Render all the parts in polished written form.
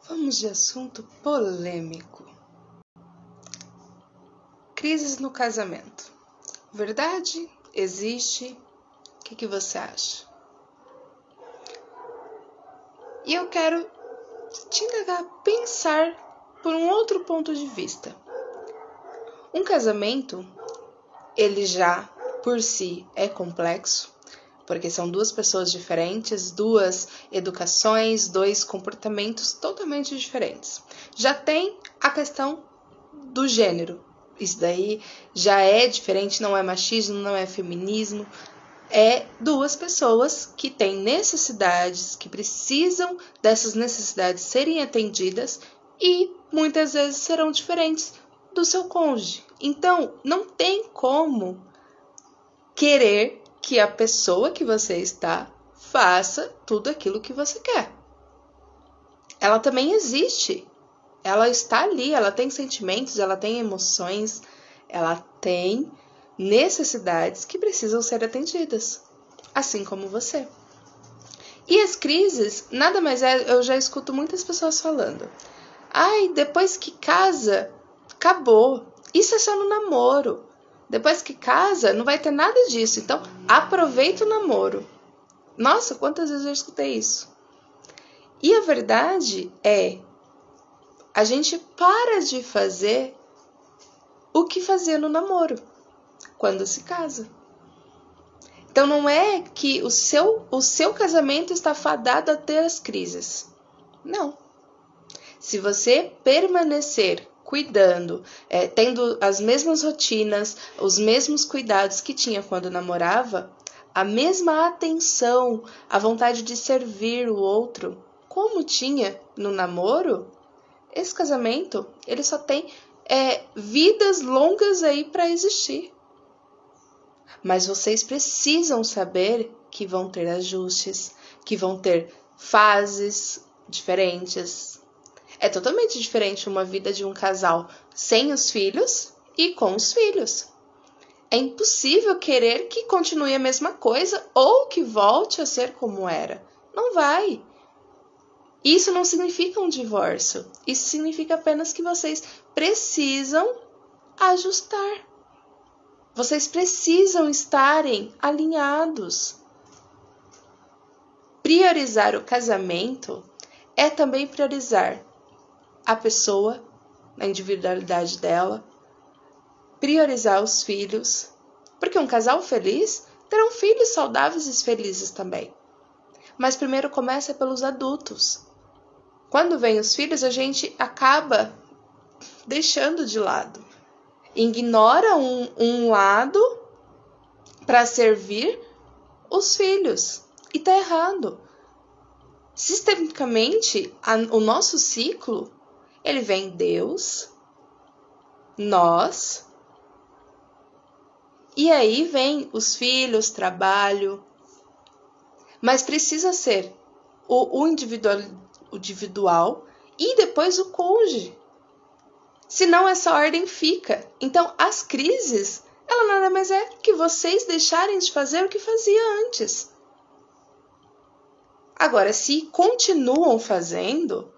Vamos de assunto polêmico. Crises no casamento. Verdade? Existe? O que você acha? E eu quero te indagar a pensar por um outro ponto de vista. Um casamento, ele já por si é complexo, porque são duas pessoas diferentes, duas educações, dois comportamentos totalmente diferentes. Já tem a questão do gênero. Isso daí já é diferente, não é machismo, não é feminismo. É duas pessoas que têm necessidades, que precisam dessas necessidades serem atendidas e muitas vezes serão diferentes do seu cônjuge. Então, não tem como querer que a pessoa que você está faça tudo aquilo que você quer. Ela também existe. Ela está ali, ela tem sentimentos, ela tem emoções, ela tem necessidades que precisam ser atendidas, assim como você. E as crises, nada mais é, eu já escuto muitas pessoas falando: ai, depois que casa, acabou. Isso é só no namoro. Depois que casa, não vai ter nada disso. Então, aproveita o namoro. Nossa, quantas vezes eu escutei isso? E a verdade é, a gente para de fazer o que fazia no namoro, quando se casa. Então não é que o seu casamento está fadado a ter as crises. Não. Se você permanecer cuidando, tendo as mesmas rotinas, os mesmos cuidados que tinha quando namorava, a mesma atenção, a vontade de servir o outro, como tinha no namoro, esse casamento, ele só tem vidas longas aí para existir. Mas vocês precisam saber que vão ter ajustes, que vão ter fases diferentes. É totalmente diferente uma vida de um casal sem os filhos e com os filhos. É impossível querer que continue a mesma coisa ou que volte a ser como era. Não vai. Isso não significa um divórcio. Isso significa apenas que vocês precisam ajustar. Vocês precisam estarem alinhados. Priorizar o casamento é também priorizar a pessoa, a individualidade dela, priorizar os filhos, porque um casal feliz terão filhos saudáveis e felizes também. Mas primeiro começa pelos adultos. Quando vem os filhos, a gente acaba deixando de lado. Ignora um lado para servir os filhos. E tá errado. Sistemicamente, o nosso ciclo, ele vem Deus, nós, e aí vem os filhos, trabalho. Mas precisa ser o individual e depois o cônjuge. Senão essa ordem fica. Então, as crises, ela nada mais é que vocês deixarem de fazer o que fazia antes. Agora, se continuam fazendo,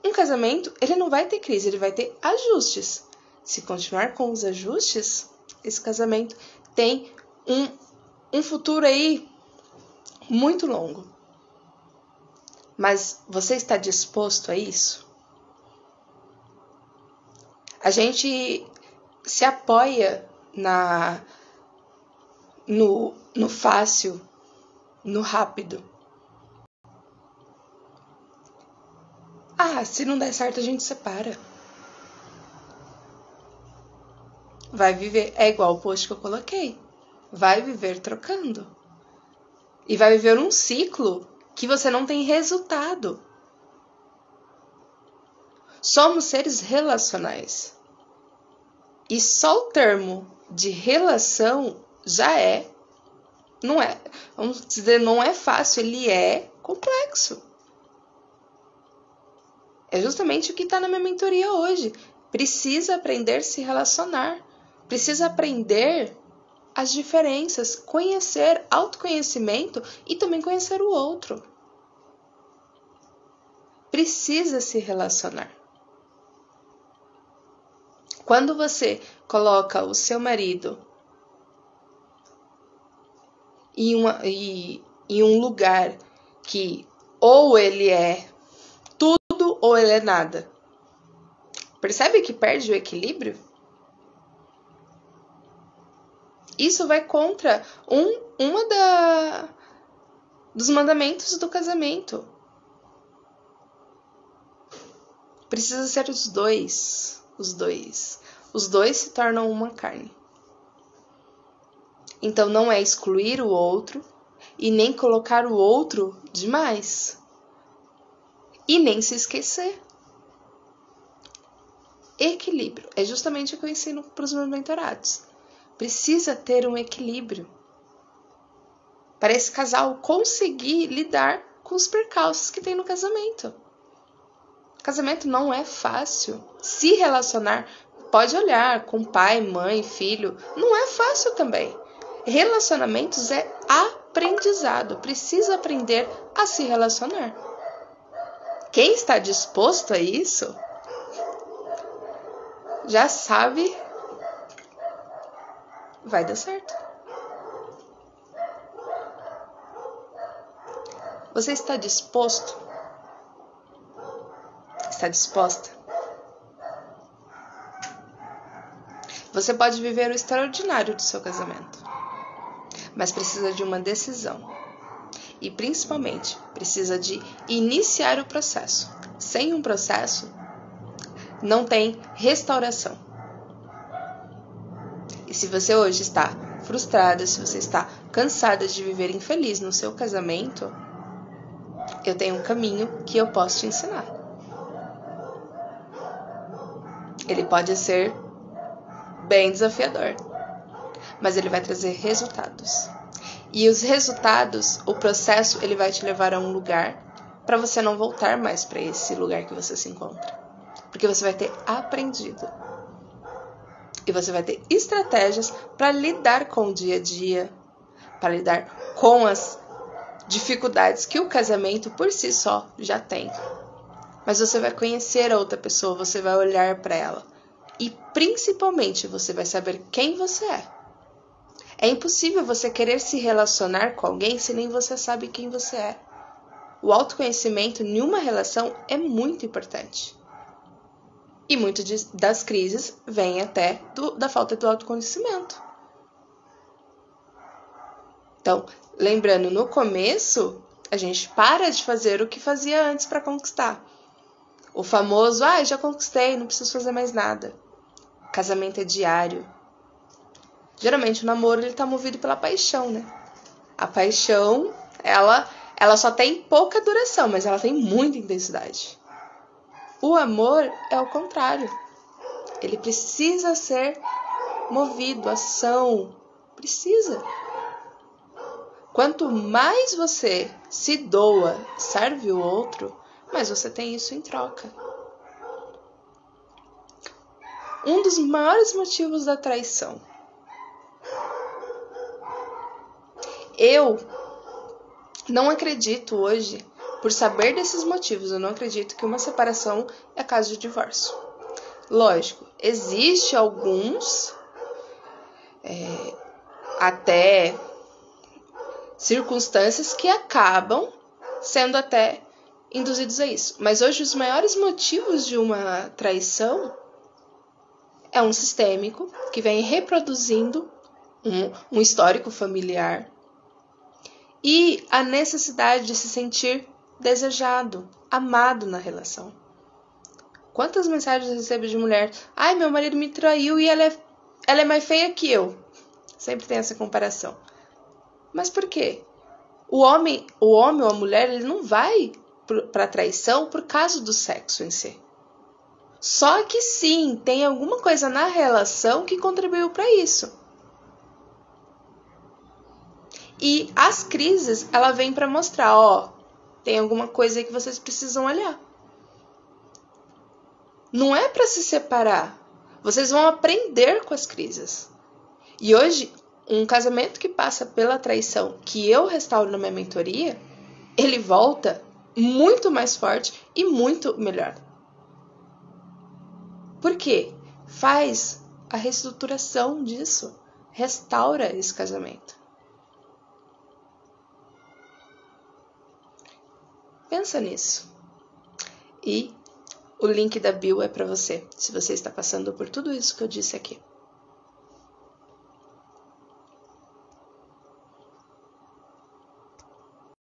um casamento, ele não vai ter crise, ele vai ter ajustes. Se continuar com os ajustes, esse casamento tem um futuro aí muito longo. Mas você está disposto a isso? A gente se apoia no fácil, no rápido. Ah, se não der certo a gente separa. Vai viver, é igual o post que eu coloquei. Vai viver trocando. E vai viver um ciclo que você não tem resultado. Somos seres relacionais. E só o termo de relação já vamos dizer, não é fácil, ele é complexo. É justamente o que está na minha mentoria hoje. Precisa aprender a se relacionar. Precisa aprender as diferenças, conhecer, autoconhecimento e também conhecer o outro. precisa se relacionar. Quando você coloca o seu marido em um lugar que ou ele é tudo ou ele é nada, percebe que perde o equilíbrio? Isso vai contra dos mandamentos do casamento. Precisa ser os dois. Os dois se tornam uma carne. Então não é excluir o outro e nem colocar o outro demais. E nem se esquecer. Equilíbrio. É justamente o que eu ensino para os meus mentorados. Precisa ter um equilíbrio para esse casal conseguir lidar com os percalços que tem no casamento. Casamento não é fácil. Se relacionar, pode olhar com pai, mãe, filho, não é fácil também. Relacionamentos é aprendizado, precisa aprender a se relacionar. Quem está disposto a isso, já sabe, vai dar certo. Você está disposto? Está disposta? Você pode viver o extraordinário do seu casamento, mas precisa de uma decisão. E principalmente, precisa de iniciar o processo. Sem um processo, não tem restauração. E se você hoje está frustrada, se você está cansada de viver infeliz no seu casamento, eu tenho um caminho que eu posso te ensinar. Ele pode ser bem desafiador, mas ele vai trazer resultados. E os resultados, o processo, ele vai te levar a um lugar para você não voltar mais para esse lugar que você se encontra. Porque você vai ter aprendido. E você vai ter estratégias para lidar com o dia a dia, para lidar com as dificuldades que o casamento por si só já tem. Mas você vai conhecer a outra pessoa, você vai olhar para ela. E principalmente você vai saber quem você é. É impossível você querer se relacionar com alguém se nem você sabe quem você é. O autoconhecimento em uma relação é muito importante. E muitas das crises vêm até da falta do autoconhecimento. Então, lembrando, no começo, a gente para de fazer o que fazia antes para conquistar. O famoso, já conquistei, não preciso fazer mais nada. Casamento é diário. Geralmente o namoro ele tá movido pela paixão, né? A paixão, ela só tem pouca duração, mas ela tem muita intensidade. O amor é o contrário. Ele precisa ser movido, ação. Precisa. Quanto mais você se doa, serve o outro, mais você tem isso em troca. Um dos maiores motivos da traição. Eu não acredito hoje, por saber desses motivos, eu não acredito que uma separação é caso de divórcio. Lógico, existe alguns, até circunstâncias que acabam sendo até induzidos a isso. Mas hoje os maiores motivos de uma traição é um sistêmico que vem reproduzindo um histórico familiar e a necessidade de se sentir desejado, amado na relação. Quantas mensagens eu recebo de mulher? Meu marido me traiu e ela é mais feia que eu. Sempre tem essa comparação. Mas por quê? O homem ou a mulher, ele não vai para a traição por causa do sexo em si. Só que sim, tem alguma coisa na relação que contribuiu para isso. E as crises, ela vem para mostrar, tem alguma coisa aí que vocês precisam olhar. Não é para se separar. Vocês vão aprender com as crises. E hoje, um casamento que passa pela traição, que eu restauro na minha mentoria, ele volta muito mais forte e muito melhor. Por quê? Faz a reestruturação disso, restaura esse casamento. Pensa nisso. E o link da bio é para você, se você está passando por tudo isso que eu disse aqui.